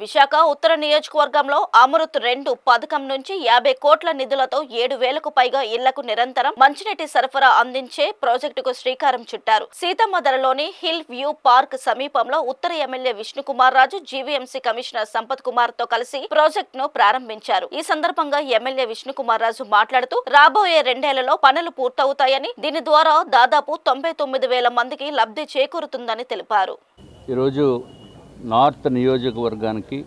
విశాఖ ఉత్తర నియోజకవర్గంలో అమృత్ 2 పథకం నుంచి 50 కోట్ల నిధులతో 7,000కు పైగా ఇళ్లకు నిరంతరం మంచినీటి సరఫరా అందించే ప్రాజెక్టుకు శ్రీకారం చుట్టారు. సీతమ్మధరలోని హిల్ వ్యూ పార్క్ సమీపంలో ఉత్తర MLA Vishnukumar Raju GVMC commissioner Sampath Kumar తో కలిసి ప్రాజెక్టును ప్రారంభించారు. ఈ సందర్భంగా ఎమ్మెల్యే విష్ణుకుమార్ రాజు మాట్లాడుతూ రాబోయే 2 ఏళ్లలో పనులు పూర్తవుతాయని, దీని ద్వారా దాదాపు 99,000 మందికి లబ్ధి చేకూరుతుందని తెలిపారు. ఈరోజు నార్త్ నియోజకవర్గానికి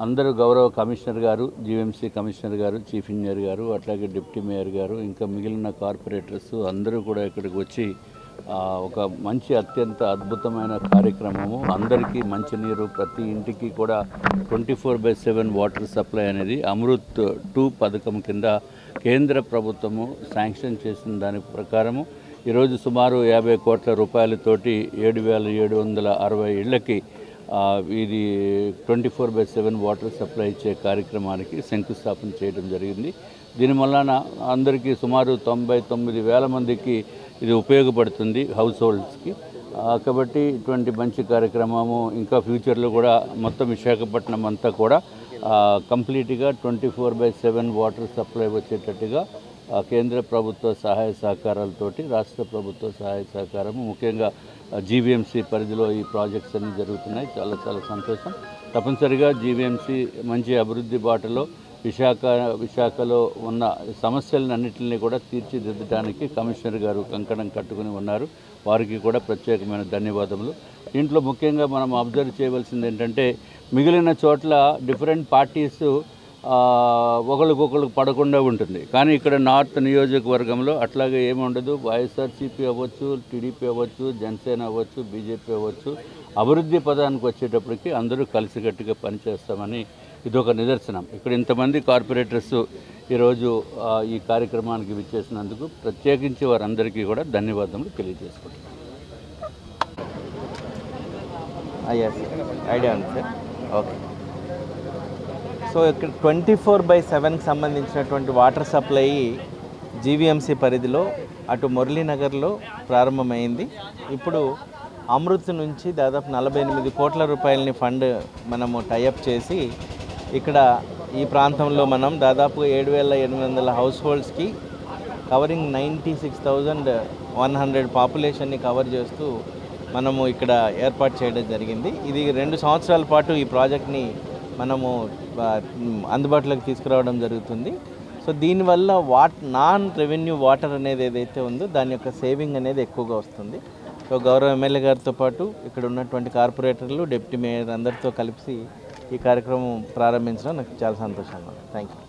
అందరూ గౌరవ కమిషనర్ గారు, జీవీఎంసీ కమిషనర్ గారు, చీఫ్ ఇంజనీర్ గారు, అట్లాగే డిప్యూటీ మేయర్ గారు, ఇంకా మిగిలిన కార్పొరేటర్స్ అందరూ కూడా ఇక్కడికి వచ్చి ఒక మంచి అత్యంత అద్భుతమైన కార్యక్రమము. అందరికీ మంచినీరు, ప్రతి ఇంటికి కూడా 24/7 వాటర్ సప్లై అనేది అమృత్ 2 పథకం కింద కేంద్ర ప్రభుత్వము శాంక్షన్ చేసిన దాని ప్రకారము ఈరోజు సుమారు 50 కోట్ల రూపాయలతోటి 7,760 ఇళ్లకి ఇది 24/7 వాటర్ సప్లై ఇచ్చే కార్యక్రమానికి శంకుస్థాపన చేయడం జరిగింది. దీనివలన అందరికీ సుమారు 99,000 మందికి ఇది ఉపయోగపడుతుంది, హౌస్ హోల్డ్స్కి. కాబట్టి ఇటువంటి మంచి కార్యక్రమము ఇంకా ఫ్యూచర్లో కూడా మొత్తం విశాఖపట్నం అంతా కూడా కంప్లీట్గా 24/7 వాటర్ సప్లై వచ్చేటట్టుగా కేంద్ర ప్రభుత్వ సహాయ సహకారాలతోటి, రాష్ట్ర ప్రభుత్వ సహాయ సహకారము, ముఖ్యంగా జీవీఎంసీ పరిధిలో ఈ ప్రాజెక్ట్స్ అన్నీ జరుగుతున్నాయి. చాలా చాలా సంతోషం. తప్పనిసరిగా జీవీఎంసీ మంచి అభివృద్ధి బాటలో విశాఖలో ఉన్న సమస్యలన్నింటినీ కూడా తీర్చిదిద్దడానికి కమిషనర్ గారు కంకణం కట్టుకుని ఉన్నారు. వారికి కూడా ప్రత్యేకమైన ధన్యవాదములు. దీంట్లో ముఖ్యంగా మనం అబ్జర్వ్ చేయవలసింది ఏంటంటే, మిగిలిన చోట్ల డిఫరెంట్ పార్టీస్ ఒకరికొకరికి పడకుండా ఉంటుంది, కానీ ఇక్కడ నార్త్ నియోజకవర్గంలో అట్లాగే ఏముండదు. వైఎస్ఆర్సీపీ అవ్వచ్చు, టీడీపీ అవ్వచ్చు, జనసేన అవ్వచ్చు, బీజేపీ అవ్వచ్చు, అభివృద్ధి పదానికి వచ్చేటప్పటికి అందరూ కలిసికట్టుగా పనిచేస్తామని ఇదొక నిదర్శనం. ఇక్కడ ఇంతమంది కార్పొరేటర్స్ ఈరోజు ఈ కార్యక్రమానికి విచ్చేసినందుకు ప్రత్యేకించి వారందరికీ కూడా ధన్యవాదములు తెలియజేసుకుంటున్నాను. ఐడియా ఉంది సార్. ఓకే. సో ఇక్కడ 24/7కి సంబంధించినటువంటి వాటర్ సప్లై జీవీఎంసీ పరిధిలో అటు మురళీనగర్లో ప్రారంభమైంది. ఇప్పుడు అమృత్ నుంచి దాదాపు 48 కోట్ల రూపాయలని ఫండ్ మనము టైఅప్ చేసి ఇక్కడ ఈ ప్రాంతంలో మనం దాదాపు 7,800 హౌస్ హోల్డ్స్కి కవరింగ్ 96,100 పాపులేషన్ని కవర్ చేస్తూ మనము ఇక్కడ ఏర్పాటు చేయడం జరిగింది. ఇది 2 సంవత్సరాల పాటు ఈ ప్రాజెక్ట్ని మనము అందుబాటులోకి తీసుకురావడం జరుగుతుంది. సో దీనివల్ల నాన్ రెవెన్యూ వాటర్ అనేది ఏదైతే ఉందో దాని యొక్క సేవింగ్ అనేది ఎక్కువగా వస్తుంది. సో గౌరవ ఎమ్మెల్యే గారితో పాటు ఇక్కడ ఉన్నటువంటి కార్పొరేటర్లు, డిప్యూటీ మేయర్ అందరితో కలిసి ఈ కార్యక్రమం ప్రారంభించడం నాకు చాలా సంతోషంగా ఉంది. Thank you.